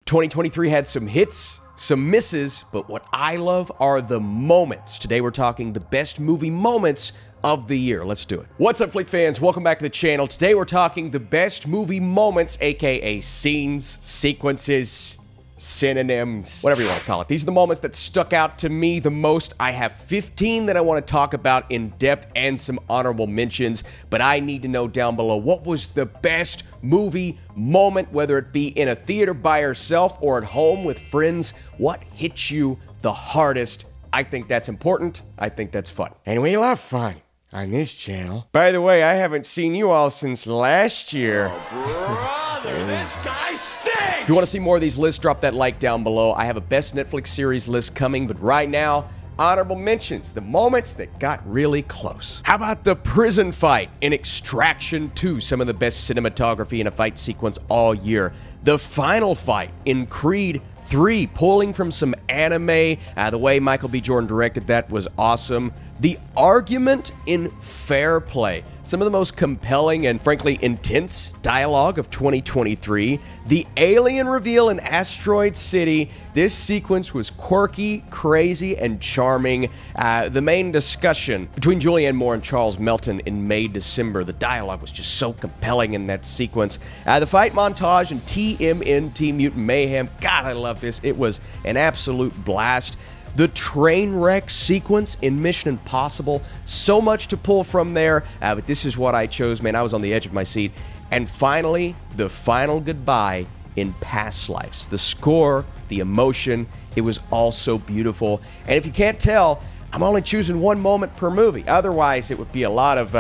2023 had some hits, some misses, but what I love are the moments. Today we're talking the best movie moments of the year. Let's do it. What's up, Flick fans? Welcome back to the channel. Today we're talking the best movie moments, aka scenes, sequences, synonyms, whatever you want to call it. These are the moments that stuck out to me the most. I have 15 that I want to talk about in depth and some honorable mentions, but I need to know down below, what was the best movie moment, whether it be in a theater by yourself or at home with friends? What hit you the hardest? I think that's important. I think that's fun. And we love fun on this channel. By the way, I haven't seen you all since last year. Oh, brother, this guy stinks! If you want to see more of these lists, drop that like down below. I have a best Netflix series list coming, but right now, honorable mentions, the moments that got really close. How about the prison fight in Extraction 2? Some of the best cinematography in a fight sequence all year. The final fight in Creed 3, pulling from some anime. The way Michael B. Jordan directed that was awesome. The argument in Fair Play. Some of the most compelling and frankly intense dialogue of 2023. The alien reveal in Asteroid City. This sequence was quirky, crazy, and charming. The main discussion between Julianne Moore and Charles Melton in May-December. The dialogue was just so compelling in that sequence. The fight montage in TMNT Mutant Mayhem. God, I love this. It was an absolute blast. The train wreck sequence in Mission Impossible. So much to pull from there, but this is what I chose, man. I was on the edge of my seat. And finally, the final goodbye in Past Lives. The score, the emotion, it was all so beautiful. And if you can't tell, I'm only choosing one moment per movie. Otherwise, it would be a lot of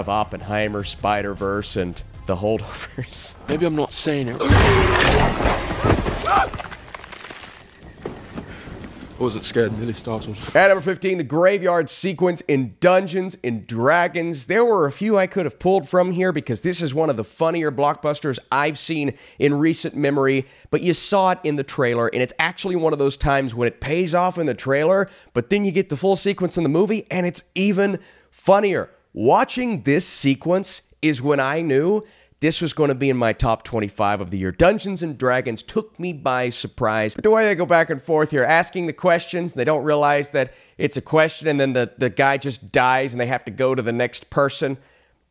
Oppenheimer, Spider-Verse, and the holdovers. Maybe I'm not saying it. I wasn't scared, nearly startled. At number 15, the graveyard sequence in Dungeons and Dragons. There were a few I could have pulled from here because this is one of the funnier blockbusters I've seen in recent memory, but you saw it in the trailer, and it's actually one of those times when it pays off in the trailer, but then you get the full sequence in the movie, and it's even funnier. Watching this sequence is when I knew this was going to be in my top 25 of the year. Dungeons and Dragons took me by surprise. But the way they go back and forth here, asking the questions, they don't realize that it's a question, and then the guy just dies and they have to go to the next person.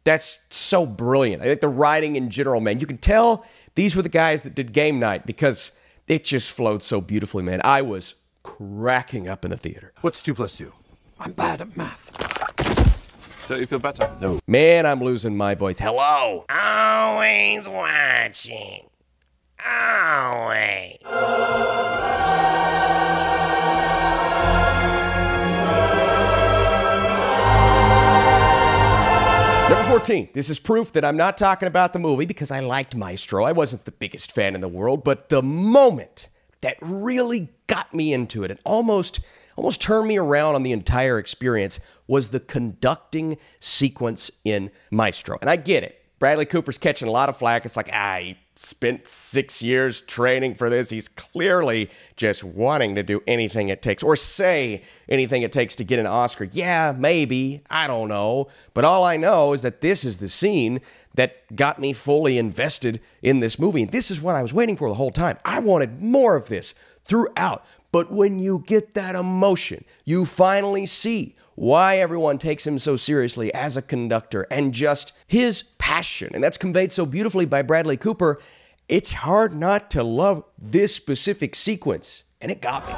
That's so brilliant. I think the writing in general, man, you can tell these were the guys that did Game Night because it just flowed so beautifully, man. I was cracking up in the theater. What's 2 + 2? I'm bad at math. Don't you feel better? No. Man, I'm losing my voice. Hello. Always watching. Always. Number 14. This is proof that I'm not talking about the movie because I liked Maestro. I wasn't the biggest fan in the world, but the moment that really got me into it and almost turned me around on the entire experience was the conducting sequence in Maestro. And I get it. Bradley Cooper's catching a lot of flack. It's like, he spent 6 years training for this. He's clearly just wanting to do anything it takes or say anything it takes to get an Oscar. Yeah, maybe. I don't know. But all I know is that this is the scene that got me fully invested in this movie. And this is what I was waiting for the whole time. I wanted more of this throughout. But when you get that emotion, you finally see why everyone takes him so seriously as a conductor and just his passion. And that's conveyed so beautifully by Bradley Cooper. It's hard not to love this specific sequence. And it got me.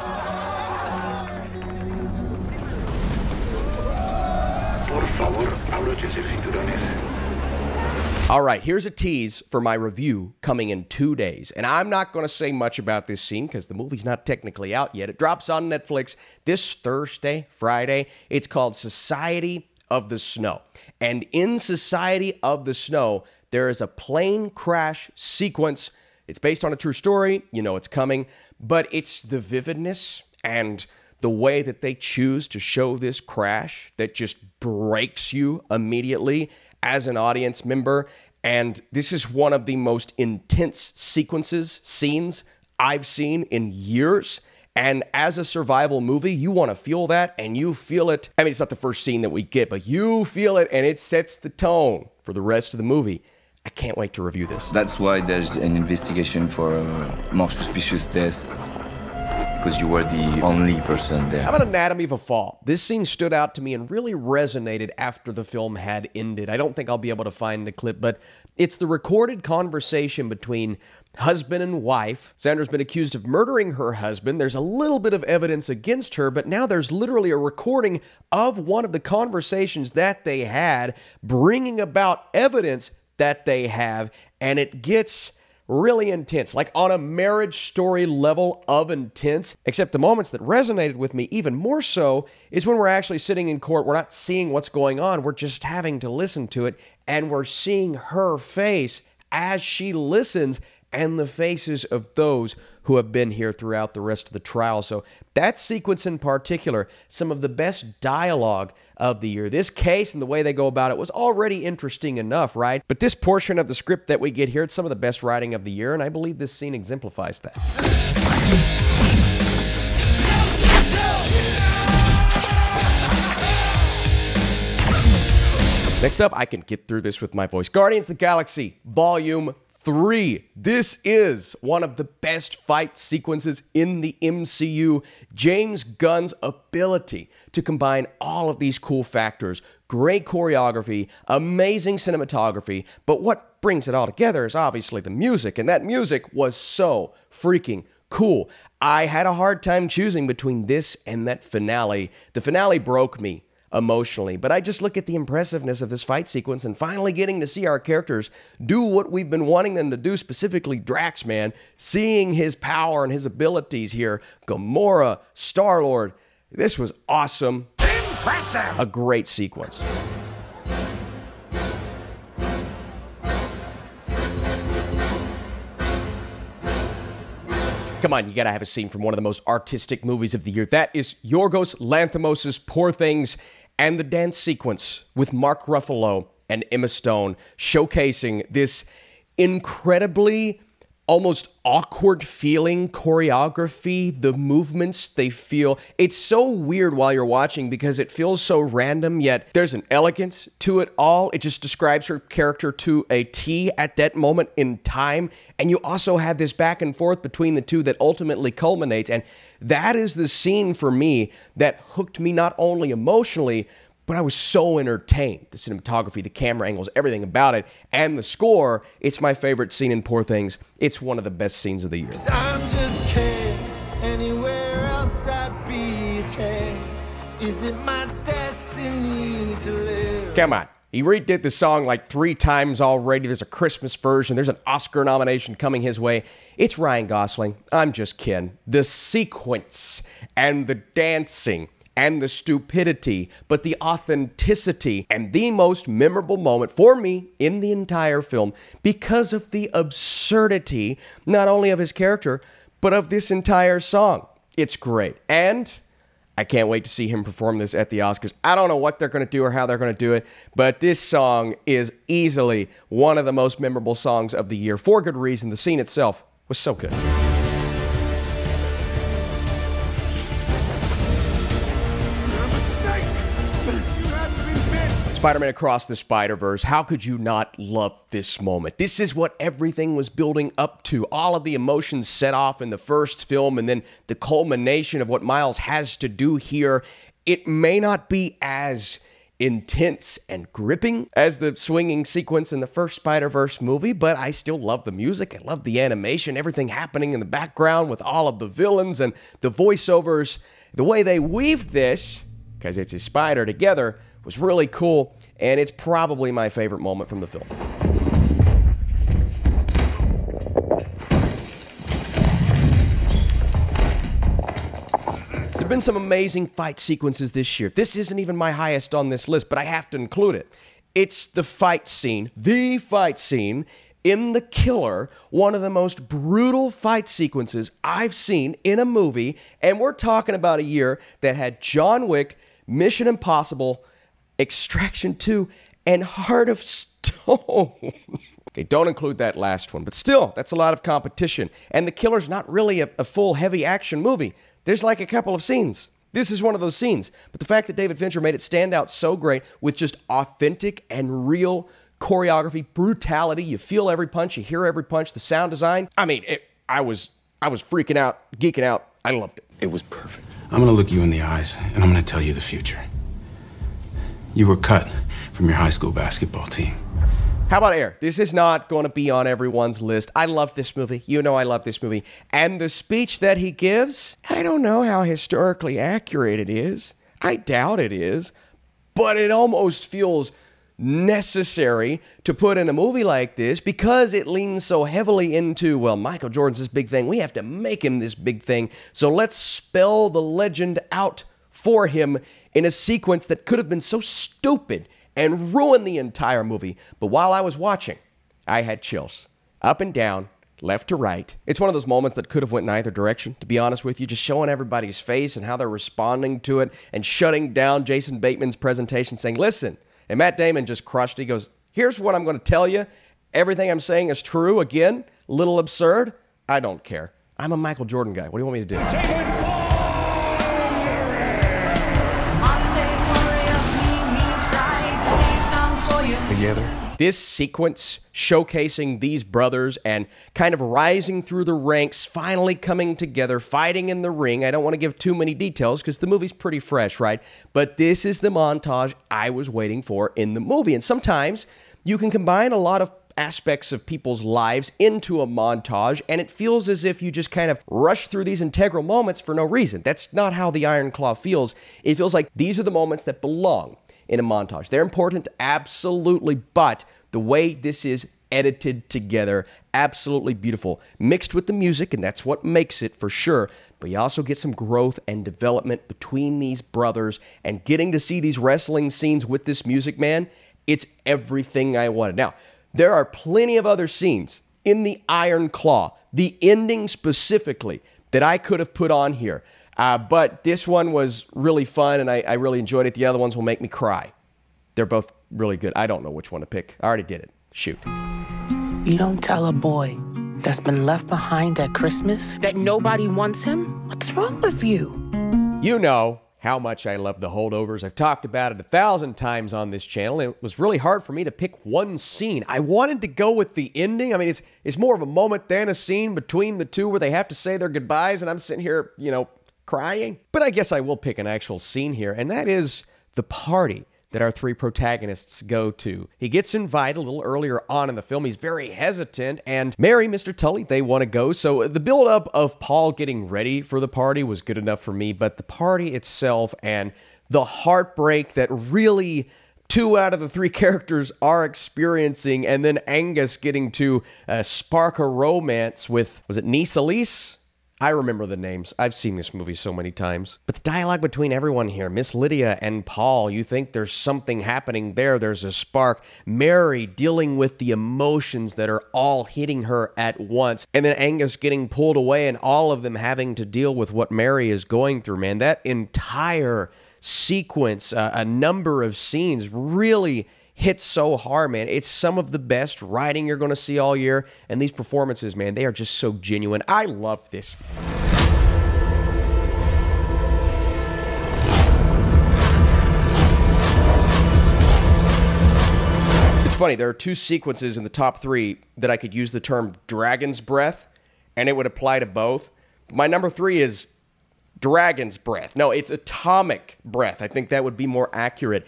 Por favor, abróchense cinturones. All right, here's a tease for my review coming in 2 days. And I'm not going to say much about this scene because the movie's not technically out yet. It drops on Netflix this Thursday, Friday. It's called Society of the Snow. And in Society of the Snow, there is a plane crash sequence. It's based on a true story. You know it's coming. But it's the vividness and the way that they choose to show this crash that just breaks you immediately as an audience member. And this is one of the most intense scenes I've seen in years. And as a survival movie, you want to feel that, and you feel it. I mean, it's not the first scene that we get, but you feel it, and it sets the tone for the rest of the movie. I can't wait to review this. That's why there's an investigation for a more suspicious death. Because you were the only person there. How about Anatomy of a Fall? This scene stood out to me and really resonated after the film had ended. I don't think I'll be able to find the clip, but it's the recorded conversation between husband and wife. Sandra's been accused of murdering her husband. There's a little bit of evidence against her, but now there's literally a recording of one of the conversations that they had, bringing about evidence that they have, and it gets really intense, like on a Marriage Story level of intense, except the moments that resonated with me even more so is when we're actually sitting in court. We're not seeing what's going on. We're just having to listen to it, and we're seeing her face as she listens and the faces of those who have been here throughout the rest of the trial. So that sequence in particular, some of the best dialogue of the year. This case and the way they go about it was already interesting enough, right? But this portion of the script that we get here, it's some of the best writing of the year, and I believe this scene exemplifies that. Next up, I can get through this with my voice. Guardians of the Galaxy, Volume 3. This is one of the best fight sequences in the MCU. James Gunn's ability to combine all of these cool factors, great choreography, amazing cinematography, but what brings it all together is obviously the music, and that music was so freaking cool. I had a hard time choosing between this and that finale. The finale broke me emotionally, but I just look at the impressiveness of this fight sequence and finally getting to see our characters do what we've been wanting them to do, specifically Drax, man. Seeing his power and his abilities here, Gamora, Star-Lord, this was awesome. Impressive! A great sequence. Come on, you gotta have a scene from one of the most artistic movies of the year. That is Yorgos Lanthimos' Poor Things, and the dance sequence with Mark Ruffalo and Emma Stone showcasing this incredibly, almost awkward feeling choreography, the movements they feel. It's so weird while you're watching because it feels so random, yet there's an elegance to it all. It just describes her character to a T at that moment in time. And you also have this back and forth between the two that ultimately culminates. And that is the scene for me that hooked me not only emotionally, but I was so entertained. The cinematography, the camera angles, everything about it, and the score, it's my favorite scene in Poor Things. It's one of the best scenes of the year. 'Cause I'm just kidding. Anywhere else I'd be dead. Is it my destiny to live? Come on. He redid the song like 3 times already. There's a Christmas version. There's an Oscar nomination coming his way. It's Ryan Gosling. I'm just kidding. The sequence and the dancing and the stupidity, but the authenticity and the most memorable moment for me in the entire film because of the absurdity, not only of his character, but of this entire song. It's great. And I can't wait to see him perform this at the Oscars. I don't know what they're going to do or how they're going to do it, but this song is easily one of the most memorable songs of the year for good reason. The scene itself was so good. Spider-Man Across the Spider-Verse, how could you not love this moment? This is what everything was building up to. All of the emotions set off in the first film and then the culmination of what Miles has to do here. It may not be as intense and gripping as the swinging sequence in the first Spider-Verse movie, but I still love the music. I love the animation, everything happening in the background with all of the villains and the voiceovers. The way they weaved this, because it's a spider together, was really cool, and it's probably my favorite moment from the film. There have been some amazing fight sequences this year. This isn't even my highest on this list, but I have to include it. It's the fight scene in The Killer, one of the most brutal fight sequences I've seen in a movie, and we're talking about a year that had John Wick, Mission Impossible, Extraction 2, and Heart of Stone. Okay, don't include that last one, but still, that's a lot of competition. And The Killer's not really a full heavy action movie. There's like a couple of scenes. This is one of those scenes. But the fact that David Fincher made it stand out so great with just authentic and real choreography, brutality. You feel every punch, you hear every punch, the sound design. I mean, I was freaking out, geeking out. I loved it. It was perfect. I'm gonna look you in the eyes, and I'm gonna tell you the future. You were cut from your high school basketball team. How about Air? This is not going to be on everyone's list. I love this movie. You know I love this movie. And the speech that he gives, I don't know how historically accurate it is. I doubt it is. But it almost feels necessary to put in a movie like this because it leans so heavily into, well, Michael Jordan's this big thing. We have to make him this big thing. So let's spell the legend out for him in a sequence that could have been so stupid and ruined the entire movie. But while I was watching, I had chills. Up and down, left to right. It's one of those moments that could have went in either direction, to be honest with you, just showing everybody's face and how they're responding to it and shutting down Jason Bateman's presentation saying, listen, and Matt Damon just crushed it. He goes, here's what I'm going to tell you. Everything I'm saying is true. Again, a little absurd. I don't care. I'm a Michael Jordan guy. What do you want me to do? Together. This sequence showcasing these brothers and kind of rising through the ranks, finally coming together, fighting in the ring. I don't want to give too many details because the movie's pretty fresh, right? But this is the montage I was waiting for in the movie. And sometimes you can combine a lot of aspects of people's lives into a montage, and it feels as if you just kind of rush through these integral moments for no reason. That's not how the Iron Claw feels. It feels like these are the moments that belong in a montage. They're important, absolutely, but the way this is edited together, absolutely beautiful. Mixed with the music, and that's what makes it for sure, but you also get some growth and development between these brothers, and getting to see these wrestling scenes with this music, man, it's everything I wanted. Now, there are plenty of other scenes in the Iron Claw, the ending specifically, that I could have put on here. But this one was really fun, and I really enjoyed it. The other ones will make me cry. They're both really good. I don't know which one to pick. I already did it. Shoot. You don't tell a boy that's been left behind at Christmas that nobody wants him? What's wrong with you? You know how much I love the holdovers. I've talked about it 1,000 times on this channel, and it was really hard for me to pick one scene. I wanted to go with the ending. I mean, it's more of a moment than a scene between the two where they have to say their goodbyes, and I'm sitting here, you know, crying. But I guess I will pick an actual scene here, and that is the party that our three protagonists go to. He gets invited a little earlier on in the film. He's very hesitant, and Mary, Mr. Tully, they want to go. So the buildup of Paul getting ready for the party was good enough for me, but the party itself and the heartbreak that really 2 out of the 3 characters are experiencing, and then Angus getting to spark a romance with, was it Niece Elise? I remember the names. I've seen this movie so many times. But the dialogue between everyone here, Miss Lydia and Paul, you think there's something happening there. There's a spark. Mary dealing with the emotions that are all hitting her at once. And then Angus getting pulled away and all of them having to deal with what Mary is going through, man. That entire sequence, a number of scenes really hits so hard, man. It's some of the best writing you're going to see all year. And these performances, man, they are just so genuine. I love this. It's funny, there are 2 sequences in the top 3 that I could use the term dragon's breath, and it would apply to both. My number 3 is dragon's breath. No, it's atomic breath. I think that would be more accurate.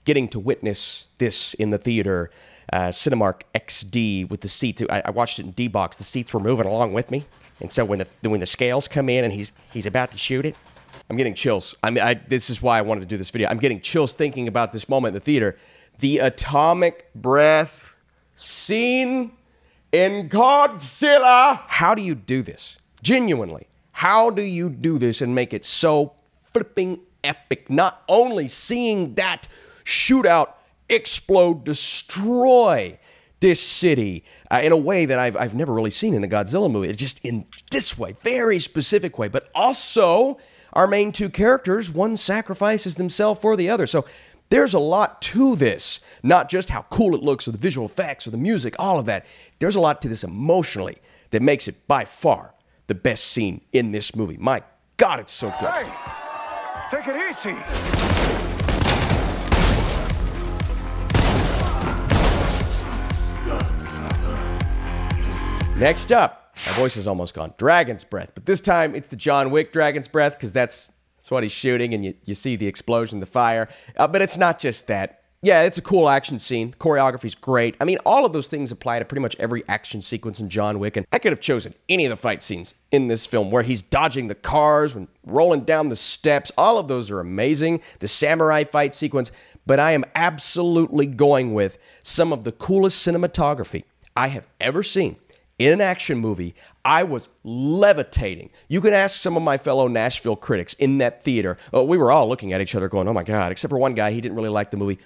Getting to witness this in the theater, Cinemark XD with the seats. I watched it in D-Box. The seats were moving along with me. And so when the scales come in and he's about to shoot it, I'm getting chills. This is why I wanted to do this video. I'm getting chills thinking about this moment in the theater. The atomic breath scene in Godzilla. How do you do this? Genuinely. How do you do this and make it so flipping epic? Not only seeing that shootout, explode, destroy this city in a way that I've never really seen in a Godzilla movie. It's just in this way, very specific way. But also, our main 2 characters, one sacrifices themselves for the other. So there's a lot to this. Not just how cool it looks or the visual effects or the music, all of that. There's a lot to this emotionally that makes it by far the best scene in this movie. My God, it's so good. Hey, take it easy. Next up, my voice is almost gone. Dragon's Breath. But this time, it's the John Wick Dragon's Breath, because that's what he's shooting, and you see the explosion, the fire. But it's not just that. Yeah, it's a cool action scene. Choreography's great. I mean, all of those things apply to pretty much every action sequence in John Wick, and I could have chosen any of the fight scenes in this film where he's dodging the cars, when rolling down the steps. All of those are amazing. The samurai fight sequence. But I am absolutely going with some of the coolest cinematography I have ever seen in an action movie. I was levitating. You can ask some of my fellow Nashville critics in that theater. We were all looking at each other going, oh my God, except for one guy, he didn't really like the movie.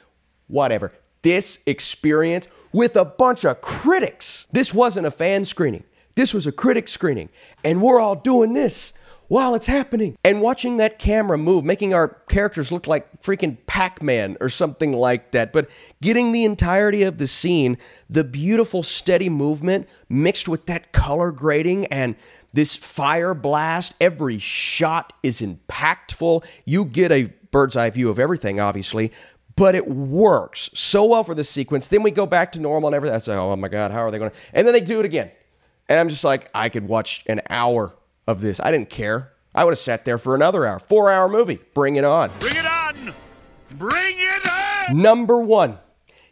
Whatever. This experience with a bunch of critics. This wasn't a fan screening. This was a critic screening. And we're all doing this while it's happening. And watching that camera move, making our characters look like freaking Pac-Man or something like that. But getting the entirety of the scene, the beautiful steady movement mixed with that color grading and this fire blast. Every shot is impactful. You get a bird's eye view of everything, obviously. But it works so well for the sequence. Then we go back to normal and everything. I say, oh my God, how are they going to? And then they do it again. And I'm just like, I could watch an hour of this. I didn't care. I would have sat there for another hour. 4-hour movie. Bring it on. Bring it on! Bring it on! Number one.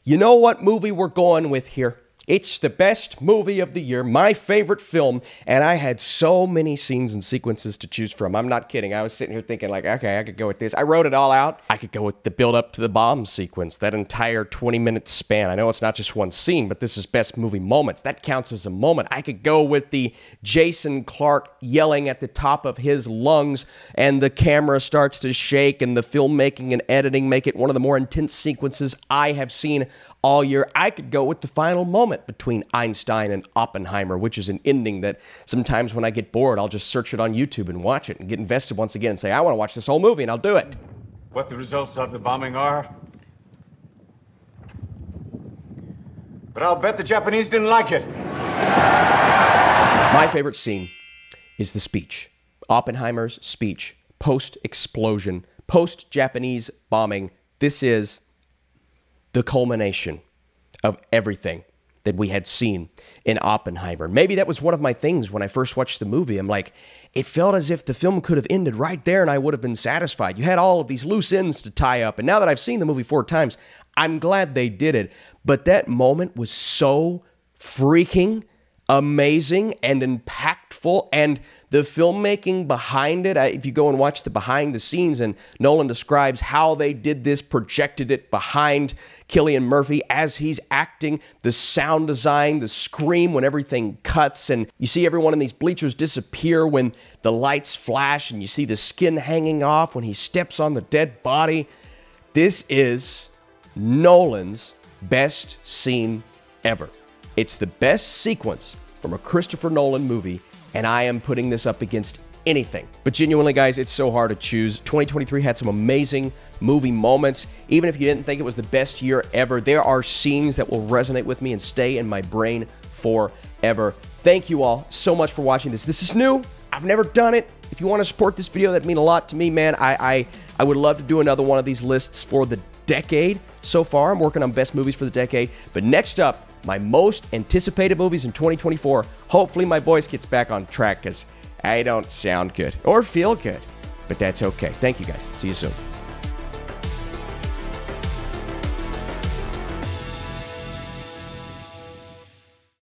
You know what movie we're going with here? It's the best movie of the year, my favorite film, and I had so many scenes and sequences to choose from. I'm not kidding. I was sitting here thinking like, okay, I could go with this. I wrote it all out. I could go with the build-up to the bomb sequence, that entire 20-minute span. I know it's not just one scene, but this is best movie moments. That counts as a moment. I could go with the Jason Clarke yelling at the top of his lungs, and the camera starts to shake, and the filmmaking and editing make it one of the more intense sequences I have seen all year. I could go with the final moment between Einstein and Oppenheimer, which is an ending that sometimes when I get bored, I'll just search it on YouTube and watch it and get invested once again and say, I want to watch this whole movie, and I'll do it. What the results of the bombing are? But I'll bet the Japanese didn't like it. My favorite scene is the speech. Oppenheimer's speech, post-explosion, post-Japanese bombing. This is the culmination of everything that we had seen in Oppenheimer. Maybe that was one of my things when I first watched the movie. I'm like, it felt as if the film could have ended right there and I would have been satisfied. You had all of these loose ends to tie up. And now that I've seen the movie 4 times, I'm glad they did it. But that moment was so freaking amazing and impactful, and the filmmaking behind it, if you go and watch the behind the scenes, and Nolan describes how they did this, projected it behind Cillian Murphy as he's acting, the sound design, the scream when everything cuts, and you see everyone in these bleachers disappear when the lights flash, and you see the skin hanging off when he steps on the dead body. This is Nolan's best scene ever. It's the best sequence from a Christopher Nolan movie, and I am putting this up against anything. But genuinely, guys, it's so hard to choose. 2023 had some amazing movie moments. Even if you didn't think it was the best year ever, there are scenes that will resonate with me and stay in my brain forever. Thank you all so much for watching this. This is new. I've never done it. If you want to support this video, that'd mean a lot to me, man. I would love to do another one of these lists for the decade. So far, I'm working on best movies for the decade. But next up, my most anticipated movies in 2024. Hopefully my voice gets back on track, because I don't sound good or feel good, but that's okay. Thank you guys. See you soon.